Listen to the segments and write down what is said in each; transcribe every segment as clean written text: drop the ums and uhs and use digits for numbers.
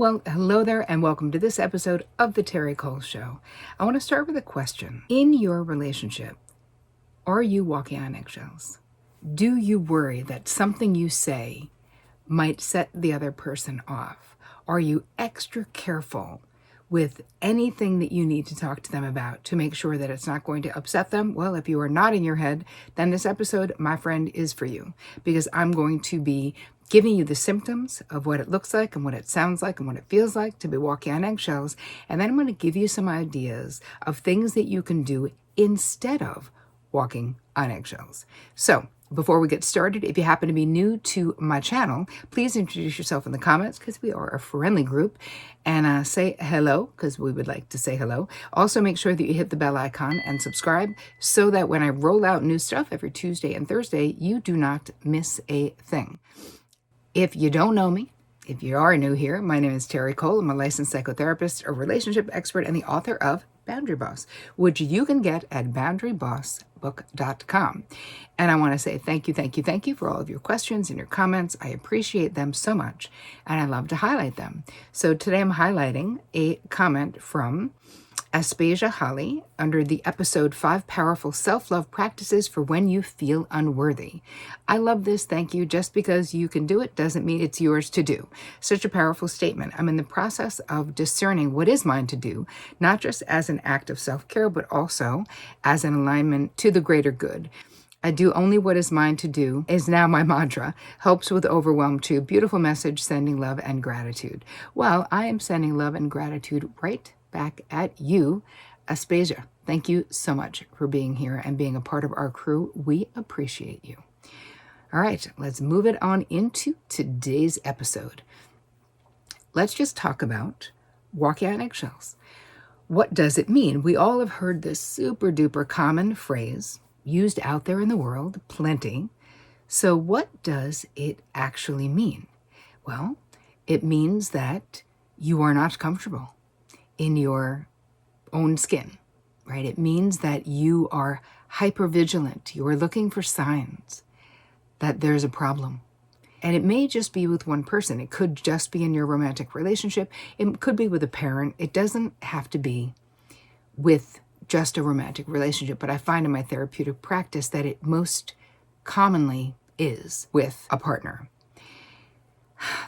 Well, hello there, and welcome to this episode of the Terri Cole Show. I want to start with a question. In your relationship, are you walking on eggshells? Do you worry that something you say might set the other person off? Are you extra careful with anything that you need to talk to them about to make sure that it's not going to upset them? Well, if you are nodding your head, then this episode, my friend, is for you, because I'm going to be giving you the symptoms of what it looks like and what it sounds like and what it feels like to be walking on eggshells. And then I'm going to give you some ideas of things that you can do instead of walking on eggshells. So before we get started, if you happen to be new to my channel, please introduce yourself in the comments, because we are a friendly group, and say hello, because we would like to say hello. Also, make sure that you hit the bell icon and subscribe so that when I roll out new stuff every Tuesday and Thursday, you do not miss a thing. If you don't know me, if you are new here, my name is Terri Cole. I'm a licensed psychotherapist, a relationship expert, and the author of Boundary Boss, which you can get at boundarybossbook.com. And I want to say thank you for all of your questions and your comments. I appreciate them so much, and I love to highlight them. So today I'm highlighting a comment from Aspasia Holly under the episode 5 Powerful Self-Love Practices for When You Feel Unworthy. I love this. Thank you. Just because you can do it doesn't mean it's yours to do. Such a powerful statement. I'm in the process of discerning what is mine to do, not just as an act of self-care, but also as an alignment to the greater good. I do only what is mine to do is now my mantra. Helps with overwhelm too. Beautiful message, sending love and gratitude. Well, I am sending love and gratitude right back at you, Aspasia. Thank you so much for being here and being a part of our crew. We appreciate you. All right, let's move it on into today's episode. Let's just talk about walking on eggshells. What does it mean? We all have heard this super duper common phrase used out there in the world, plenty. So what does it actually mean? Well, it means that you are not comfortable in your own skin, right? It means that you are hypervigilant. You are looking for signs that there's a problem. And it may just be with one person. It could just be in your romantic relationship. It could be with a parent. It doesn't have to be with just a romantic relationship. But I find in my therapeutic practice that it most commonly is with a partner.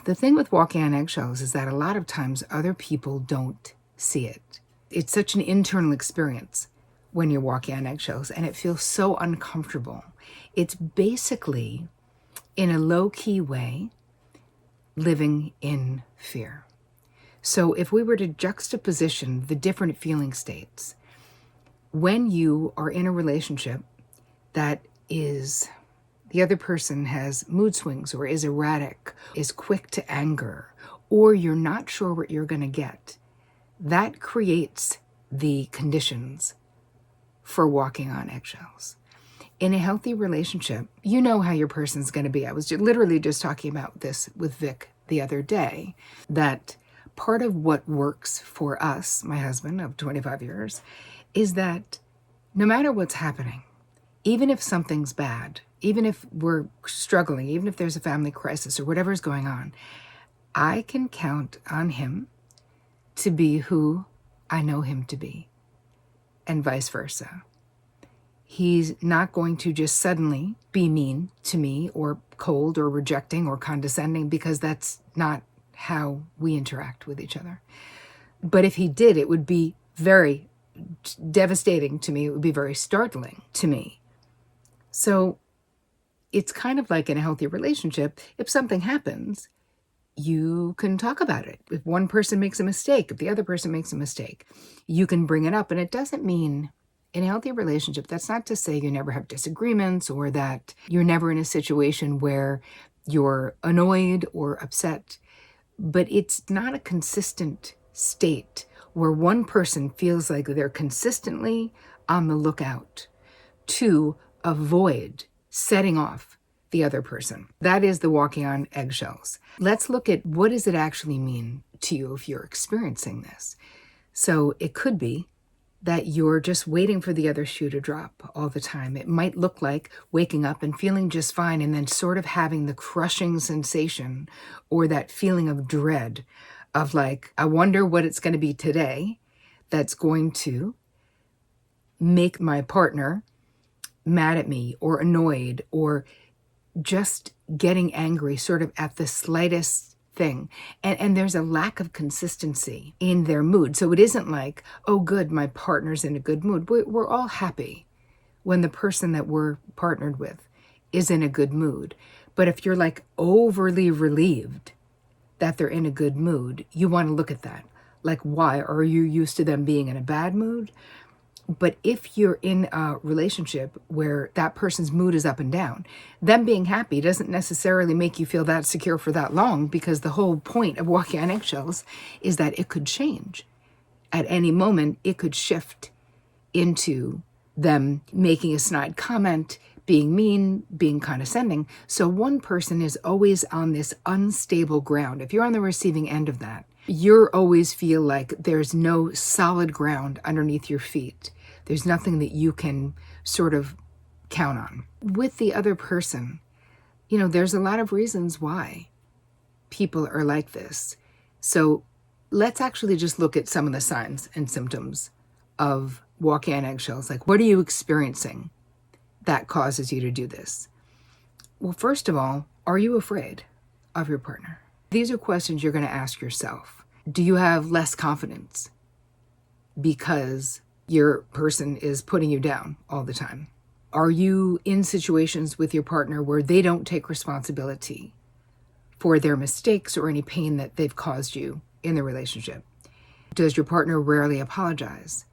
The thing with walking on eggshells is that a lot of times other people don't see it. It's such an internal experience when you're walking on eggshells, and it feels so uncomfortable. It's basically, in a low-key way, living in fear. So if we were to juxtaposition the different feeling states, when you are in a relationship that is, the other person has mood swings or is erratic, is quick to anger, or you're not sure what you're going to get, that creates the conditions for walking on eggshells. In a healthy relationship, you know how your person's going to be. I was literally just talking about this with Vic the other day, that part of what works for us, my husband of 25 years, is that no matter what's happening, even if something's bad, even if we're struggling, even if there's a family crisis or whatever's going on, I can count on him to be who I know him to be, and vice versa. He's not going to just suddenly be mean to me or cold or rejecting or condescending, because that's not how we interact with each other. But if he did, it would be very devastating to me. It would be very startling to me. So it's kind of like in a healthy relationship, if something happens, you can talk about it. If one person makes a mistake, if the other person makes a mistake, you can bring it up. And it doesn't mean, in a healthy relationship, that's not to say you never have disagreements or that you're never in a situation where you're annoyed or upset. But it's not a consistent state where one person feels like they're consistently on the lookout to avoid setting off the other person. That is the walking on eggshells. Let's look at, what does it actually mean to you if you're experiencing this? So it could be that you're just waiting for the other shoe to drop all the time. It might look like waking up and feeling just fine and then sort of having the crushing sensation or that feeling of dread of like, I wonder what it's going to be today that's going to make my partner mad at me or annoyed or just getting angry sort of at the slightest thing. And there's a lack of consistency in their mood. So it isn't like, oh, good, my partner's in a good mood. We're all happy when the person that we're partnered with is in a good mood. But if you're like overly relieved that they're in a good mood, you want to look at that. Like, why? Are you used to them being in a bad mood? But if you're in a relationship where that person's mood is up and down, them being happy doesn't necessarily make you feel that secure for that long, because the whole point of walking on eggshells is that it could change. At any moment, it could shift into them making a snide comment, being mean, being condescending. So one person is always on this unstable ground. If you're on the receiving end of that, you always feel like there's no solid ground underneath your feet. There's nothing that you can sort of count on. With the other person, there's a lot of reasons why people are like this. So let's actually just look at some of the signs and symptoms of walking on eggshells. Like, what are you experiencing that causes you to do this? Well, first of all, are you afraid of your partner? These are questions you're going to ask yourself. Do you have less confidence because your person is putting you down all the time? Are you in situations with your partner where they don't take responsibility for their mistakes or any pain that they've caused you in the relationship? Does your partner rarely apologize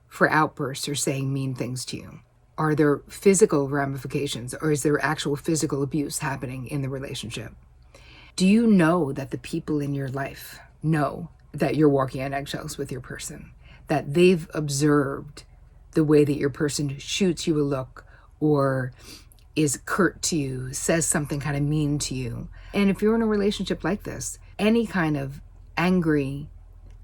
for outbursts or saying mean things to you? Are there physical ramifications, or is there actual physical abuse happening in the relationship? Do you know that the people in your life know that you're walking on eggshells with your person? That they've observed the way that your person shoots you a look or is curt to you, says something kind of mean to you? And if you're in a relationship like this, any kind of angry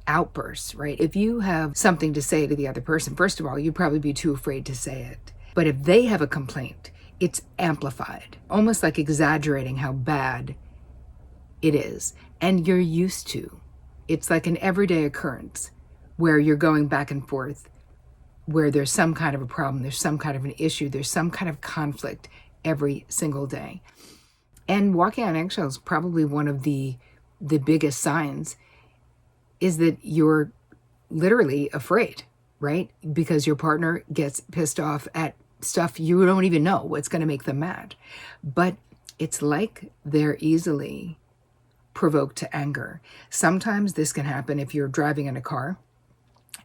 outbursts, right? If you have something to say to the other person, first of all, you'd probably be too afraid to say it. But if they have a complaint, it's amplified, almost like exaggerating how bad it is. And you're used to. It's like an everyday occurrence where you're going back and forth, where there's some kind of a problem, there's some kind of an issue, there's some kind of conflict every single day. And walking on eggshells, probably one of the biggest signs is that you're literally afraid, right? Because your partner gets pissed off at stuff you don't even know what's going to make them mad. But it's like they're easily provoked to anger. Sometimes this can happen if you're driving in a car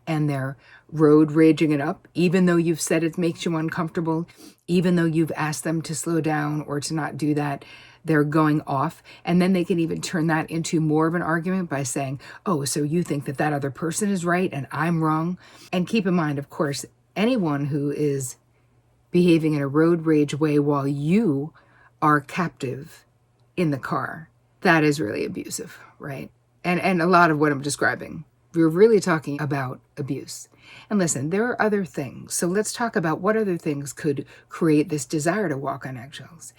and they're road raging it up, even though you've said it makes you uncomfortable, even though you've asked them to slow down or to not do that. They're going off, and then they can even turn that into more of an argument by saying, oh, so you think that that other person is right and I'm wrong? And keep in mind, of course, anyone who is behaving in a road rage way while you are captive in the car, that is really abusive, right? And a lot of what I'm describing, we're really talking about abuse. And listen, there are other things. So let's talk about what other things could create this desire to walk on eggshells.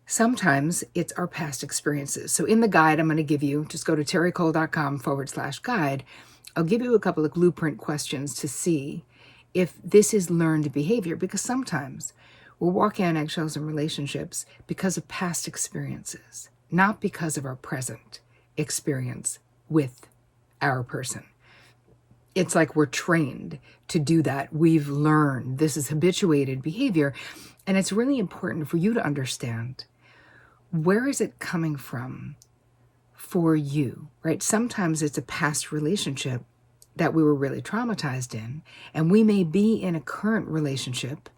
Sometimes it's our past experiences. So in the guide I'm going to give you, just go to terricole.com/guide. I'll give you a couple of blueprint questions to see if this is learned behavior, because sometimes we're walking on eggshells in relationships because of past experiences, not because of our present experience with our person. It's like we're trained to do that. We've learned this is habituated behavior. And it's really important for you to understand, where is it coming from for you, right? Sometimes it's a past relationship that we were really traumatized in, and we may be in a current relationship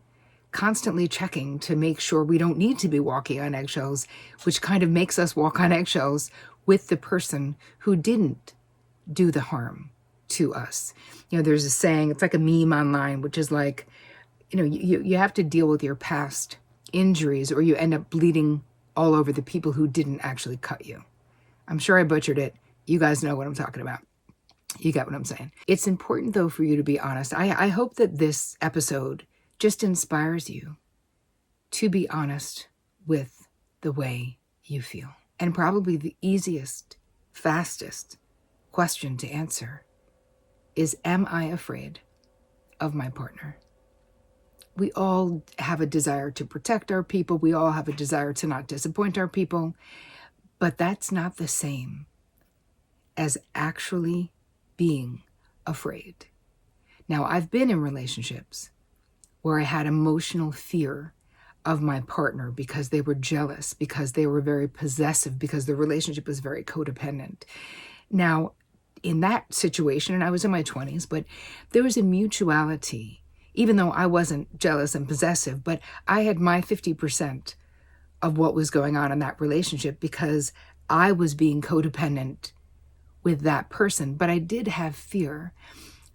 constantly checking to make sure we don't need to be walking on eggshells, which kind of makes us walk on eggshells with the person who didn't do the harm to us. There's a saying, it's like a meme online, which is like, you have to deal with your past injuries or you end up bleeding all over the people who didn't actually cut you. I'm sure I butchered it. You guys know what I'm talking about. You get what I'm saying. It's important, though, for you to be honest. I hope that this episode just inspires you to be honest with the way you feel. And probably the easiest fastest question to answer is, am I afraid of my partner? We all have a desire to protect our people. We all have a desire to not disappoint our people. But that's not the same as actually being afraid. Now, I've been in relationships where I had emotional fear of my partner because they were jealous, because they were very possessive, because the relationship was very codependent. Now, in that situation, and I was in my 20s, but there was a mutuality, even though I wasn't jealous and possessive, but I had my 50% of what was going on in that relationship because I was being codependent with that person. But I did have fear.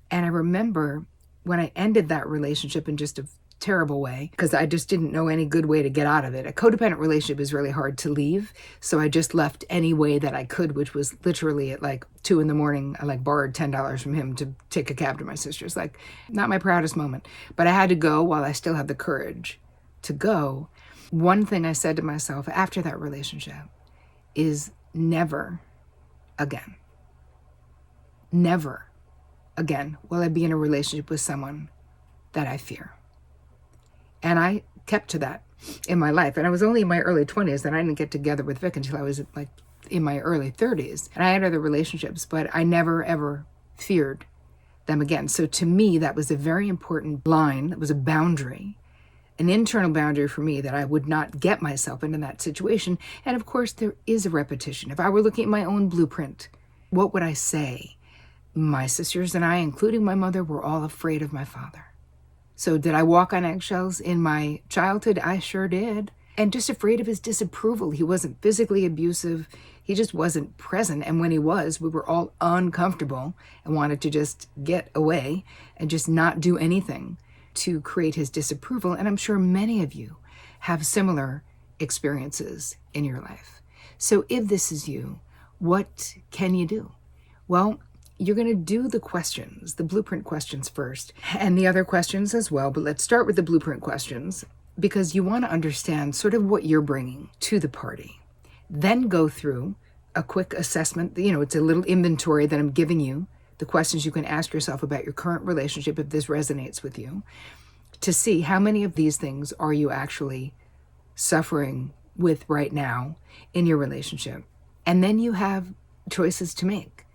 And I remember when I ended that relationship in just a terrible way, because I just didn't know any good way to get out of it. A codependent relationship is really hard to leave. So I just left any way that I could, which was literally at like 2 a.m. I borrowed $10 from him to take a cab to my sister's. Not my proudest moment, but I had to go while I still had the courage to go. One thing I said to myself after that relationship is never again. Never again will I be in a relationship with someone that I fear. And I kept to that in my life. And I was only in my early 20s, and I didn't get together with Vic until I was in my early 30s. And I had other relationships, but I never, ever feared them again. So to me, that was a very important line. That was a boundary, an internal boundary for me, that I would not get myself into that situation. And of course, there is a repetition. If I were looking at my own blueprint, what would I say? My sisters and I, including my mother, were all afraid of my father. So did I walk on eggshells in my childhood? I sure did. And just afraid of his disapproval. He wasn't physically abusive. He just wasn't present. And when he was, we were all uncomfortable and wanted to just get away and just not do anything to create his disapproval. And I'm sure many of you have similar experiences in your life. So if this is you, what can you do? Well, you're going to do the questions, the blueprint questions first, and the other questions as well. But let's start with the blueprint questions, because you want to understand sort of what you're bringing to the party. Then go through a quick assessment. It's a little inventory that I'm giving you, the questions you can ask yourself about your current relationship if this resonates with you, to see how many of these things are you actually suffering with right now in your relationship. And then you have choices to make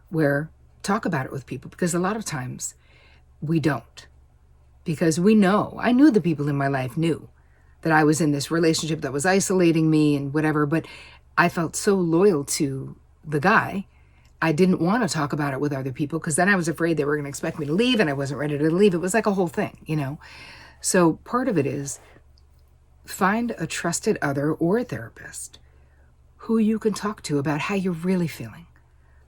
where talk about it with people, because a lot of times we don't, because I knew the people in my life knew that I was in this relationship that was isolating me and whatever, but I felt so loyal to the guy. I didn't want to talk about it with other people because then I was afraid they were going to expect me to leave and I wasn't ready to leave. It was like a whole thing, So part of it is find a trusted other or a therapist who you can talk to about how you're really feeling,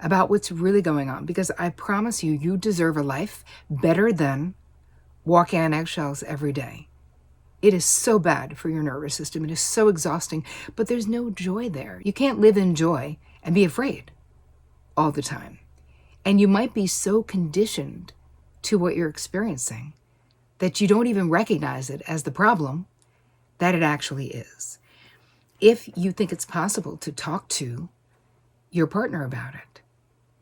about what's really going on, because I promise you, you deserve a life better than walking on eggshells every day. It is so bad for your nervous system. It is so exhausting, but there's no joy there. You can't live in joy and be afraid all the time. And you might be so conditioned to what you're experiencing that you don't even recognize it as the problem that it actually is. If you think it's possible to talk to your partner about it,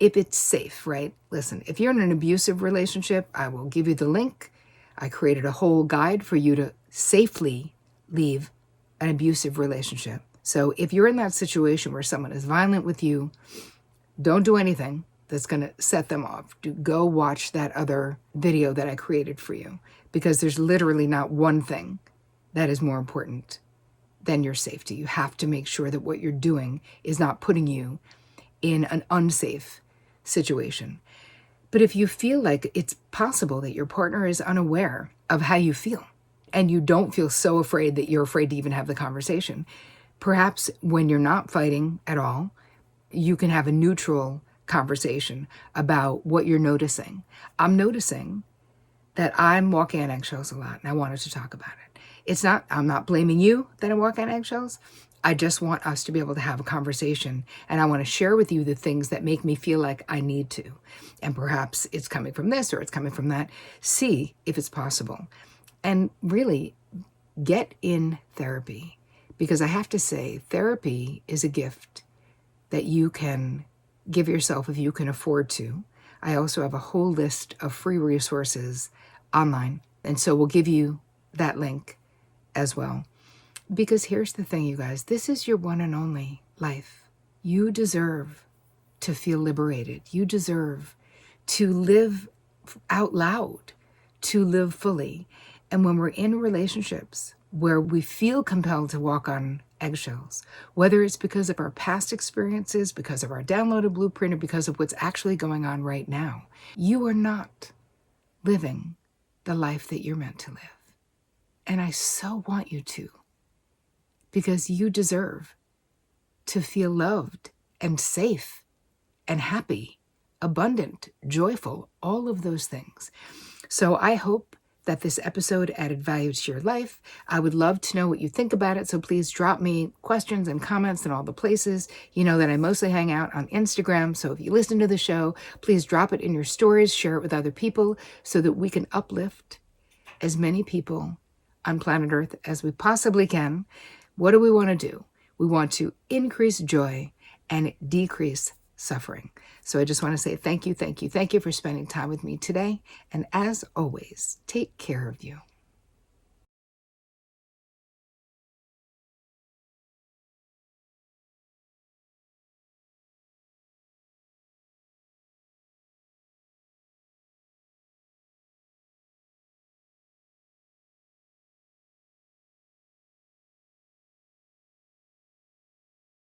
if it's safe, right? Listen, if you're in an abusive relationship, I will give you the link. I created a whole guide for you to safely leave an abusive relationship. So if you're in that situation where someone is violent with you, don't do anything that's going to set them off. Go watch that other video that I created for you, because there's literally not one thing that is more important than your safety. You have to make sure that what you're doing is not putting you in an unsafe situation. But if you feel like it's possible that your partner is unaware of how you feel and you don't feel so afraid that you're afraid to even have the conversation, perhaps when you're not fighting at all, you can have a neutral conversation about what you're noticing. I'm noticing that I'm walking on eggshells a lot, and I wanted to talk about it. I'm not blaming you that I walk on eggshells. I just want us to be able to have a conversation, and I want to share with you the things that make me feel like I need to. And perhaps it's coming from this or it's coming from that. See if it's possible. And really get in therapy, because I have to say, therapy is a gift that you can give yourself if you can afford to. I also have a whole list of free resources online, and so we'll give you that link as well. Because here's the thing, you guys, this is your one and only life. You deserve to feel liberated. You deserve to live out loud, to live fully. And when we're in relationships where we feel compelled to walk on eggshells, whether it's because of our past experiences, because of our downloaded blueprint, or because of what's actually going on right now, you are not living the life that you're meant to live. And I so want you to, because you deserve to feel loved and safe and happy, abundant, joyful, all of those things. So I hope that this episode added value to your life. I would love to know what you think about it. So please drop me questions and comments in all the places. You know that I mostly hang out on Instagram. So if you listen to the show, please drop it in your stories, share it with other people so that we can uplift as many people on planet Earth as we possibly can. What do we want to do? We want to increase joy and decrease suffering. So I just want to say thank you for spending time with me today. And as always, take care of you.